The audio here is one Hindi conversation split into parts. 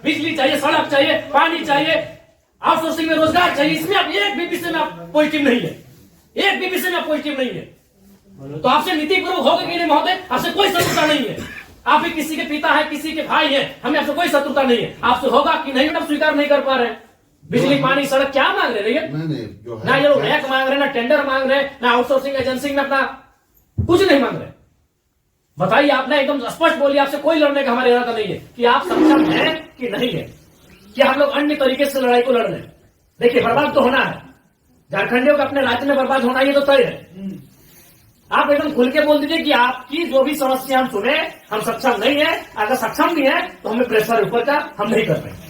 बिजली चाहिए, सड़क चाहिए, पानी चाहिए, आउटसोर्सिंग में रोजगार चाहिए। इसमें आप एक भी विषय में आप पॉजिटिव नहीं है, एक भी विषय में आप पॉजिटिव नहीं है। तो आपसे नीतिपूर्वक होगा कि नहीं महोदय? आपसे कोई शत्रुता नहीं है। आप भी किसी के पिता है, किसी के भाई है, हमें आपसे कोई शत्रुता नहीं है। आपसे होगा कि नहीं, आप स्वीकार नहीं कर पा रहे हैं। बिजली, पानी, सड़क क्या मांग रहे हैं? ना ये लोग रैक मांग रहे, ना टेंडर मांग रहे, ना आउटसोर्सिंग एजेंसी में अपना कुछ नहीं मांग रहे। बताइए, आपने एकदम स्पष्ट बोलिए, आपसे कोई लड़ने का हमारा इरादा नहीं है कि आप सक्षम हैं कि नहीं है, कि हम लोग अन्य तरीके से लड़ाई को लड़ रहे हैं। देखिए, बर्बाद तो होना है, झारखंडियों का अपने राज्य में बर्बाद होना, ये तो तय है। आप एकदम खुल के बोल दीजिए कि आपकी जो भी समस्या हम सुने, हम सक्षम नहीं है। अगर सक्षम भी है तो हमें प्रेशर ऊपर का हम नहीं कर रहे।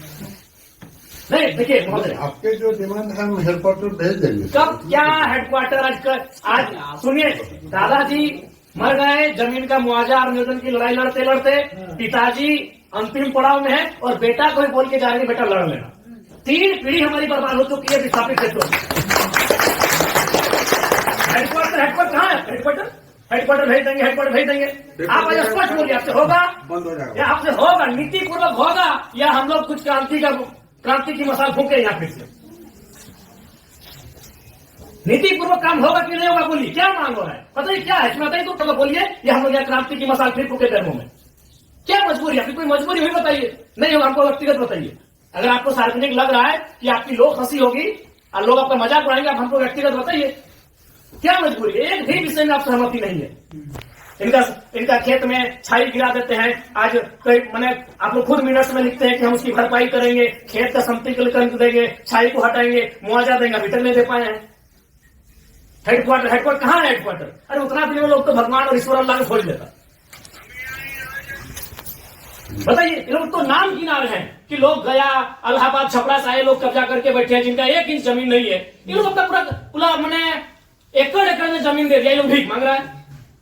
नहीं, देखिए महोदय, आपके जो डिमांड है हम हेडक्वार्टर भेज देंगे। कब क्या हेडक्वार्टर? आज सुनिए, दादाजी मर गए, जमीन का मुआवजा और नियोजन की लड़ाई लड़ते लड़ते पिताजी अंतिम पड़ाव में है, और बेटा को ही बोल के जा रहे हैं बेटा लड़ लेना। 3 पीढ़ी हमारी बर्बाद हो चुकी है विस्थापित क्षेत्रों में। हेडक्वार्टर कहाँ है? हेडक्वार्टर भेज देंगे, हेडक्वार्टर भेज देंगे। आप आज स्पष्ट बोलिए, आपसे होगा बंद हो जाएगा, या आपसे होगा नीतिपूर्वक होगा, या हम लोग कुछ क्रांति की मसाल फूके यहाँ फिर से? नीतिपूर्वक काम होगा कि नहीं होगा? बोलिए, क्या मांग हो रहा है? बताइए क्या है इसमें, बताइए तो बोलिए। या हम लोग यहाँ क्रांति की मसाल फिर फूके गर्मों में? क्या मजबूरी है? कोई मजबूरी हुई बताइए, नहीं होगा हमको व्यक्तिगत बताइए। अगर आपको सार्वजनिक लग रहा है कि आपकी लोग हंसी होगी और लोग आपका मजाक उड़ाएंगे, आप हमको व्यक्तिगत बताइए, क्या मजबूरी है? एक भी विषय में आप सहमति नहीं है। इनका खेत में छाई गिरा देते हैं। आज मैंने आप लोग खुद मिनट्स में लिखते हैं कि हम उसकी भरपाई करेंगे, खेत का समतलीकरण देंगे, छाई को हटाएंगे, मुआवजा देंगे, अभी तक नहीं दे पाए हैं। हेडक्वार्टर कहाँ है? हेडक्वार्टर, अरे उतना भी लोग तो भगवान और ईश्वर अल्लाह को खोज लेता। बताइए, ये लोग तो नाम किनारे हैं कि लोग गया, इलाहाबाद, छपरा से आए लोग कब्जा करके बैठे हैं, जिनका 1 इंच जमीन नहीं है। ये लोग अपना पूरा मैंने एकड़ में जमीन दे दिया। ये लोग भीख मांग रहा है,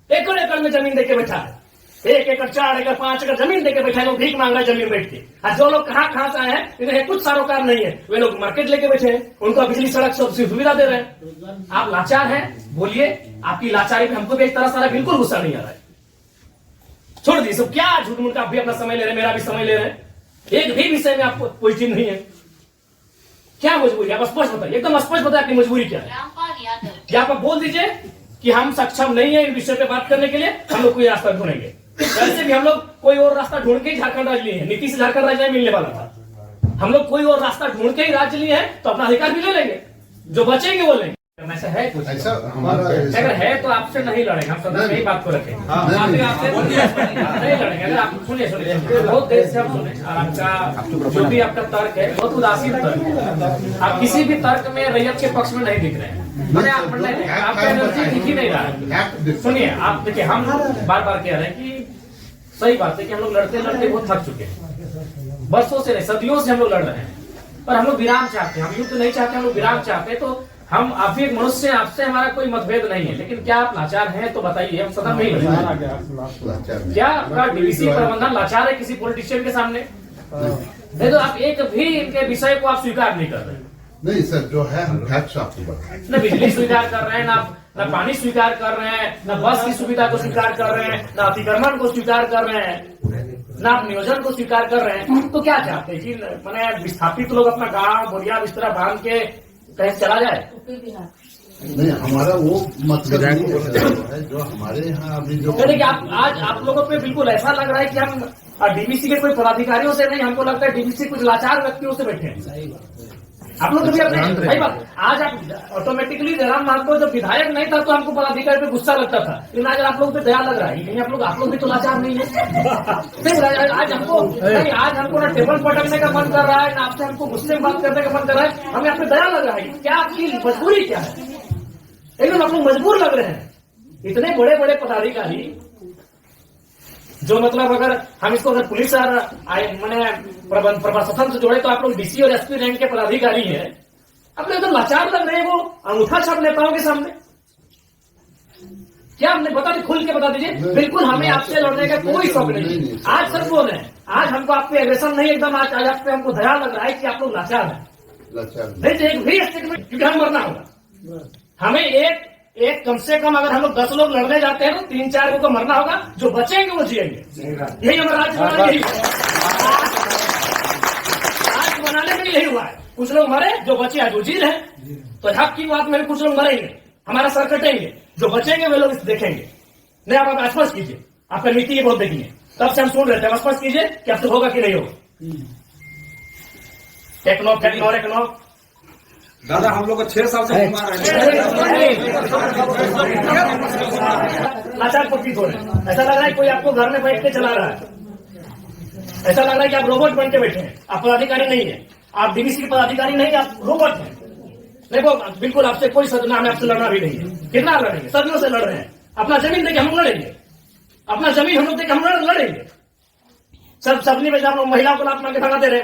एकड़ में जमीन देके बैठा है। 1 एकड़, 4 एकड़, 5 एकड़ जमीन देके बैठा है, लोग भीख मांग रहा है जमीन बैठ के। और जो लोग कहाँ से आए हैं, इन्हें कुछ सारोकार नहीं है, वे लोग मार्केट लेके बैठे हैं, उनको बिजली, सड़क सब सुविधा दे रहे हैं। आप लाचार हैं, बोलिए। आपकी लाचारी पे हमको भी एक तरह सारा बिल्कुल गुस्सा नहीं आ रहा है। छोड़ दी सब, क्या झूठ मूठ का आप भी अपना समय ले रहे हैं, मेरा भी समय ले रहे हैं। एक भी विषय में आपको पॉजिटिव नहीं है। क्या मजबूरी है? आप स्पष्ट बताइए, एकदम स्पष्ट बताइए आपकी मजबूरी क्या है। क्या आप बोल दीजिए कि हम सक्षम नहीं है इन विषय पे बात करने के लिए, हम लोग कोई रास्ता ढूंढेंगे। वैसे भी हम लोग कोई और रास्ता ढूंढ के ही झारखंड राज्य लिए हैं। नीति से झारखंड राज्य नहीं मिलने वाला था। हम लोग कोई और रास्ता ढूंढ के ही राज्य लिए हैं, तो अपना अधिकार भी ले लेंगे, जो बचेंगे वो लेंगे। ऐसा है कुछ? ऐसा हमारा अगर है तो आपसे नहीं लड़ेंगे, हम सदा यही बात को रखेंगे। आपसे नहीं लड़ेंगे। अगर आप सुनिए बहुत देर से हम सुने, और आपका जो भी आपका तर्क है बहुत उदासीन तर्क है। आप किसी भी तर्क में रैयत के पक्ष में नहीं दिख रहे हैं। मैंने आपका एनर्जी दिख ही नहीं रहा है। सुनिए, आप देखिए, हम बार बार कह रहे हैं कि सही बात है कि हम लोग लड़ते लड़ते बहुत थक चुके हैं। बरसों से नहीं, सदियों से हम लोग लड़ रहे हैं, पर हम लोग विराम चाहते हैं। हम युद्ध नहीं चाहते, हम लोग विराम चाहते हैं। तो हम आप भी एक मनुष्य, आपसे हमारा कोई मतभेद नहीं है, लेकिन क्या आप लाचार हैं तो बताइए, हम सदन में ही लड़ेंगे। क्या आपका डीवीसी प्रबंधन लाचार है किसी पॉलिटिशियन के सामने? नहीं तो आप एक भी इनके विषय को आप स्वीकार नहीं कर रहे। नहीं सर, जो है हम फैक्ट्स आपको बताएं। न बिजली स्वीकार कर रहे हैं, ना पानी स्वीकार कर रहे हैं, न बस की सुविधा को स्वीकार कर रहे हैं, न अतिक्रमण को स्वीकार कर रहे हैं, ना आप नियोजन को स्वीकार कर रहे हैं। तो क्या चाहते हैं कि मैंने विस्थापित लोग अपना गाँव बोरिया बिस्तरा बांध के कहीं चला जाए? नहीं, हमारा वो मतलब है जो हमारे यहाँ अभी जो देखिए, आज आप लोगों पे बिल्कुल ऐसा लग रहा है कि हम डीवीसी के कोई पदाधिकारियों से नहीं, हमको लगता है डीवीसी कुछ लाचार व्यक्तियों से बैठे हैं। आप लोग कभी अपने सही बात, आज आप ऑटोमेटिकली जयराम महतो जब विधायक नहीं था तो हमको पदाधिकारी पे गुस्सा लगता था, लेकिन आज आप लोग पे दया लग रहा है। कहीं आप लोग भी तो लाचार नहीं है। आज हमको ना टेबल पटकने का मन कर रहा है, ना आपसे हमको गुस्से में बात करने का मन कर रहा है। हमें आप पे दया लग रहा है। क्या आपकी मजबूरी क्या है? एकदम आप लोग मजबूर लग रहे हैं। इतने बड़े बड़े पदाधिकारी जो मतलब अगर हम इसको अगर पुलिस और मैंने प्रशासन से जोड़े तो आप लोग डीसी और एसपी रैंक के पदाधिकारी हैं। अब तो एकदम लाचार लग रहे हैं, वो अंगूठा छाप नेताओं के सामने। क्या हमने बता दी, खुल के बता दीजिए। बिल्कुल हमें आपसे लड़ने का कोई शौक नहीं। आज सच बोल रहे हैं, आज हमको आप पे एग्रेशन नहीं, एकदम आज आप पे हमको दया लग रहा है कि आप लोग लाचार हैं। नहीं तो एक भी स्टेटमेंट, क्योंकि हम मरना होगा। हमें एक कम से कम अगर हम लोग 10 लोग लड़ने जाते हैं तो 3-4 को मरना होगा, जो बचेंगे वो जिएंगे। यही हमारा राज्य बनाने में यही हुआ है। कुछ लोग मरे, जो बचे आज वो जी रहे। तो हक की बात में कुछ लोग मरेंगे, हमारा सर कटेंगे, जो बचेंगे वे लोग देखेंगे। नहीं, आप स्पष्ट कीजिए, आपका नीति ये बहुत देखिए, तब से हम सुन रहे थे, स्पष्ट कीजिए कि अब तो होगा कि नहीं होगा। टेक्नो दादा हम लोग को 6 साल से घुमा रहे लाचार प्रतीत हो रहे हैं। ऐसा लग रहा है कोई आपको घर में बैठ के चला रहा है, ऐसा लग रहा है कि आप रोबोट बन के बैठे हैं। आप पदाधिकारी नहीं है, आप डीवीसी के पदाधिकारी नहीं, आप रोबोट हैं। देखो बिल्कुल आपसे कोई सदना हमें आपसे लड़ना भी नहीं है। कितना लड़ेंगे, सदियों से लड़ रहे हैं। अपना जमीन देके हम लड़ेंगे, अपना जमीन हम लोग देके हम लड़ेंगे। सब सबनी में आप लोग महिलाओं को लात मार के भगाते रहे।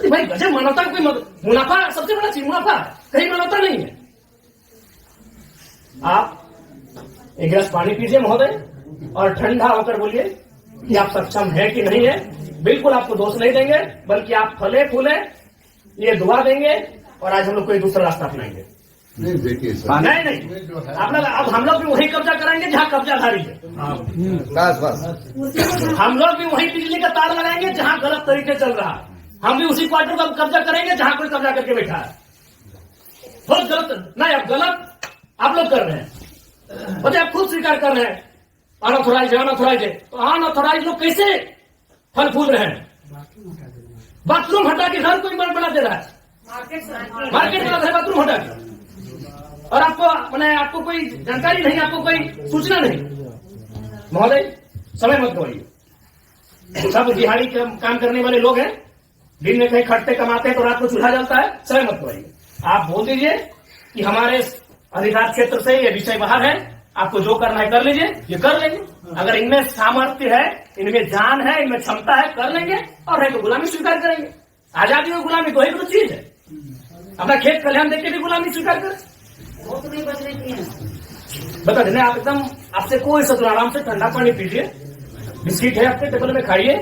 भाई गजब, मानवता का कोई मुनाफा सबसे बड़ा चीज मुनाफा, कहीं मानवता नहीं है। आप एक गिलास पानी पीजिए महोदय और ठंडा होकर बोलिए कि आप सक्षम है कि नहीं है। बिल्कुल आपको दोष नहीं देंगे, बल्कि आप फले फूले ये दुआ देंगे और आज हम लोग कोई दूसरा रास्ता अपनाएंगे। नहीं देखिए सर, नहीं आप लोग, अब हम लोग भी वही कब्जा कराएंगे जहां कब्जाधारी है। हम लोग भी वही बिजली का तार लगाएंगे जहां गलत तरीके चल रहा है। हम भी उसी क्वार्टर का कब्जा करेंगे जहां कोई कब्जा करके बैठा है। बहुत गलत, नहीं अब गलत आप लोग कर रहे हैं, बताइए, आप खुद स्वीकार कर रहे हैं अनऑथोराइज है। तो अनऑथोराइज लोग कैसे फल फूल रहे हैं? बाथरूम हटा के घर कोई बना दे रहा है, मार्केट बना है बाथरूम हटा के, और आपको कोई जानकारी नहीं, आपको कोई सूचना नहीं। महोदय समय मत गवाइए, सब दिहाड़ी काम करने वाले लोग हैं, दिन में कहीं खटते कमाते हैं तो रात को चूल्हा जलता है। समय मत गवाइए, आप बोल दीजिए कि हमारे अधिकार क्षेत्र से ये विषय बाहर है, आपको जो करना है कर लीजिए, ये कर लेंगे। अगर इनमें सामर्थ्य है, इनमें जान है, इनमें क्षमता है, कर लेंगे, और है तो गुलामी स्वीकार करेंगे। आजादी और गुलामी दो ही तो चीज है। अपना खेत खलिहान देख के भी गुलामी स्वीकार करें, वो तो नहीं बच रही है। बता देना, आप एकदम, आपसे कोई सत्र, आराम से ठंडा पानी पीजिए, बिस्किट है आपके टेबल में खाइए,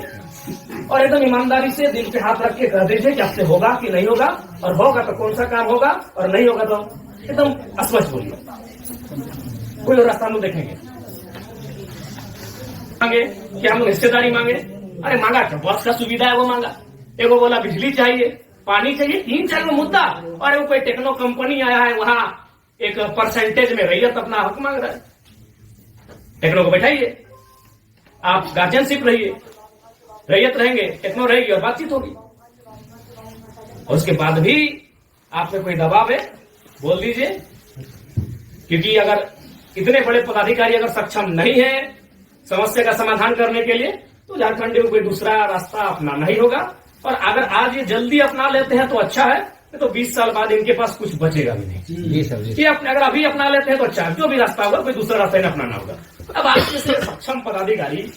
और एकदम ईमानदारी से दिल पे हाथ रख के कह दीजिए कि आपसे होगा कि नहीं होगा, और होगा तो कौन सा काम होगा, और नहीं होगा तो एकदम स्पष्ट बोलिए। कोई और रास्ता हम लोग देखेंगे। मांगे कि हम लोग हिस्सेदारी मांगे, अरे मांगा क्या, बस का सुविधा है वो मांगा। एगो बोला बिजली चाहिए, पानी चाहिए, 3-4 गो मुद्दा, और वो कोई टेक्नो कंपनी आया है वहां एक परसेंटेज में रैयत अपना हक मांग रहा है। टेक्नो को बैठाइए, आप गार्जियनशिप रहिए, रैयत रहेंगे, टेक्नो रहेगी और बातचीत होगी। और उसके बाद भी आप पे कोई दबाव है, बोल दीजिए, क्योंकि अगर इतने बड़े पदाधिकारी अगर सक्षम नहीं है समस्या का समाधान करने के लिए, तो झारखंड में कोई दूसरा रास्ता अपनाना ही होगा। और अगर आज ये जल्दी अपना लेते हैं तो अच्छा है, तो 20 साल बाद इनके पास कुछ बचेगा भी नहीं। ये अगर अभी अपना लेते हैं तो अच्छा, जो भी रास्ता होगा कोई दूसरा रास्ता इन्हें अपनाना होगा। अब आज जैसे सक्षम पदाधिकारी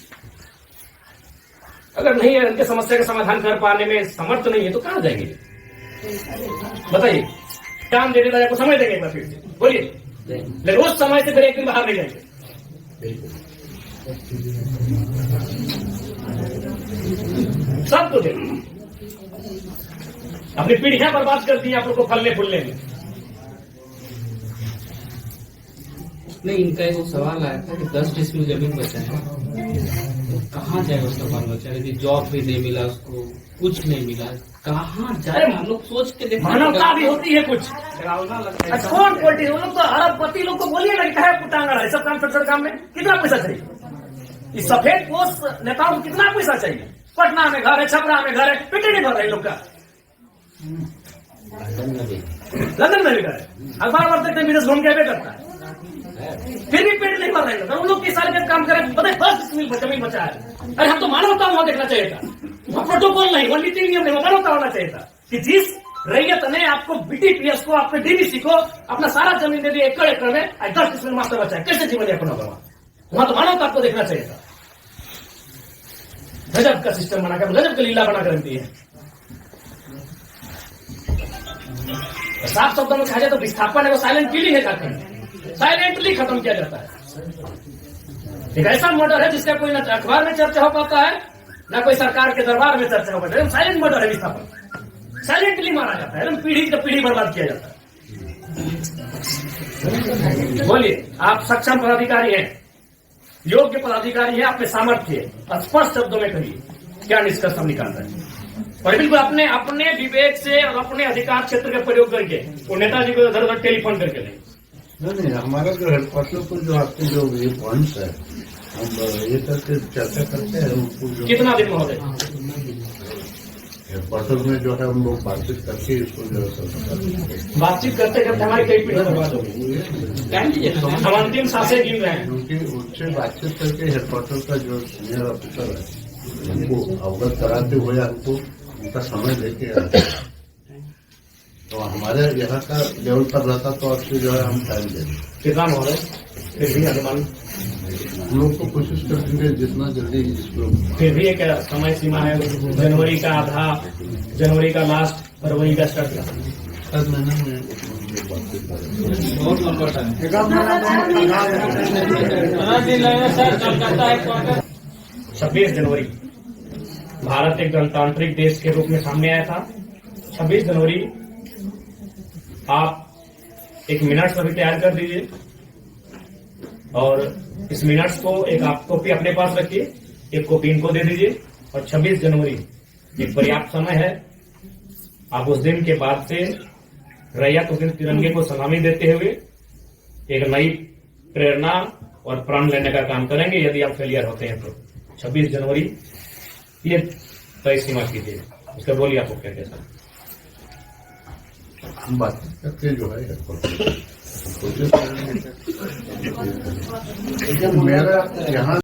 अगर नहीं है, इनके समस्या का समाधान कर पाने में समर्थ नहीं है, तो कहां जाएंगे? बताइए, काम देने वाले को समय देंगे एक बार फिर से बोलिए, लेकिन उस समय से फिर एक दिन बाहर नहीं जाएंगे। सबको देंगे, अपनी पीढ़ियां बर्बाद कर दी आप लोग को फलने फूलने में। नहीं, इनका एक सवाल आया था कि 10 डिसमिल जमीन बचा है, तो कहाँ जाए उसका बाल बच्चा? यदि जॉब भी नहीं मिला उसको, कुछ नहीं मिला, कहाँ जाए? हम लोग सोच के देखते, मानवता भी होती है कुछ। कौन पोलिटिक्स, वो लोग तो अरबपति लोग को बोलिए लगता है कुटांगड़ है, सब काम छोटे काम में कितना पैसा चाहिए? इस सफेद पोस्ट नेताओं को कितना पैसा चाहिए? पटना में घर है, छपरा में घर है, पेटे नहीं भर रहे लोग का। लंदन में भी घर है, अखबार पढ़ते थे, विदेश घूम के भी करता है, फिर भी पेट नहीं भर रहे लोग। उन लोग किस साल के काम करें, पता है 10 डिसमिल जमीन बचा है। अरे हम तो मानवता वहां देखना चाहिए था, वहां प्रोटोकॉल नहीं, वहां नीति नियम नहीं, मानवता होना चाहिए था कि जिस रैयत ने आपको बीटीपीएस को, आपके डीवीसी को अपना सारा जमीन दे दिया एकड़ एकड़ में, 10 डिसमिल मास्टर बचा है, कैसे जीवन यापन होगा? वहां तो मानवता आपको देखना चाहिए था। गजब का सिस्टम बनाकर, गजब का लीला बनाकर रखती है। साफ शब्दों में कहा जाए तो विस्थापन है, वो साइलेंट किलिंग है झारखंड, साइलेंटली खत्म किया जाता है। एक ऐसा मर्डर है जिसका कोई ना अखबार में चर्चा हो पाता है, ना कोई सरकार के दरबार में चर्चा हो पाता है। साइलेंट मर्डर है विस्थापन, साइलेंटली मारा जाता है, पीढ़ी से पीढ़ी बर्बाद किया जाता है। बोलिए, आप सक्षम पदाधिकारी हैं, योग्य पदाधिकारी हैं, आप में सामर्थ्य है, स्पष्ट शब्दों में कहिए क्या निष्कर्ष हम निकाल रहे हैं? और बिल्कुल अपने अपने विवेक से और अपने अधिकार क्षेत्र का प्रयोग करके वो नेताजी को इधर उधर टेलीफोन करके नहीं। नहीं, हमारा जो हेडक्वार्टर पर जो आपके जो ये पॉइंट्स है, हम ये करके चर्चा करते हैं उनको जो कितना दिन महोदय? हेडक्वार्टर में जो है हम लोग बातचीत करके इसको जो है सब बातचीत करते करते हमारी कई पीढ़ी बर्बाद हो गई। हम अंतिम सांसें गिन रहे हैं। क्योंकि उनसे बातचीत करके हेडक्वार्टर का जो सीनियर ऑफिसर है उनको अवगत कराते हुए हमको उनका समय लेके आते हैं। तो हमारे यहाँ का लेवल पर रहता तो आपसे जो है हम टाइम देंगे। कितना महोदय? फिर भी अनुमान, हम लोग तो कोशिश करेंगे जितना जल्दी इसको। फिर भी एक समय सीमा है, जनवरी का आधा, जनवरी का लास्ट, फरवरी का स्टार्ट। हर महीने में हम लोग बातचीत करेंगे। बहुत लंबा टाइम। 26 जनवरी भारत एक गणतांत्रिक देश के रूप में सामने आया था। 26 जनवरी आप एक मिनट्स अभी तैयार कर दीजिए और इस मिनट्स को एक आप कॉपी अपने पास रखिए, एक कॉपी इनको दे दीजिए। और 26 जनवरी एक पर्याप्त समय है। आप उस दिन के बाद से रैयत उस दिन तिरंगे को सलामी देते हुए एक नई प्रेरणा और प्रण लेने का काम करेंगे। यदि आप फेलियर होते हैं तो 26 जनवरी ये तय सीमा कीजिए। उसके बोलिए आपको क्या कैसा? हम बातचीत करके जो है कोशिश करेंगे। मेरा यहाँ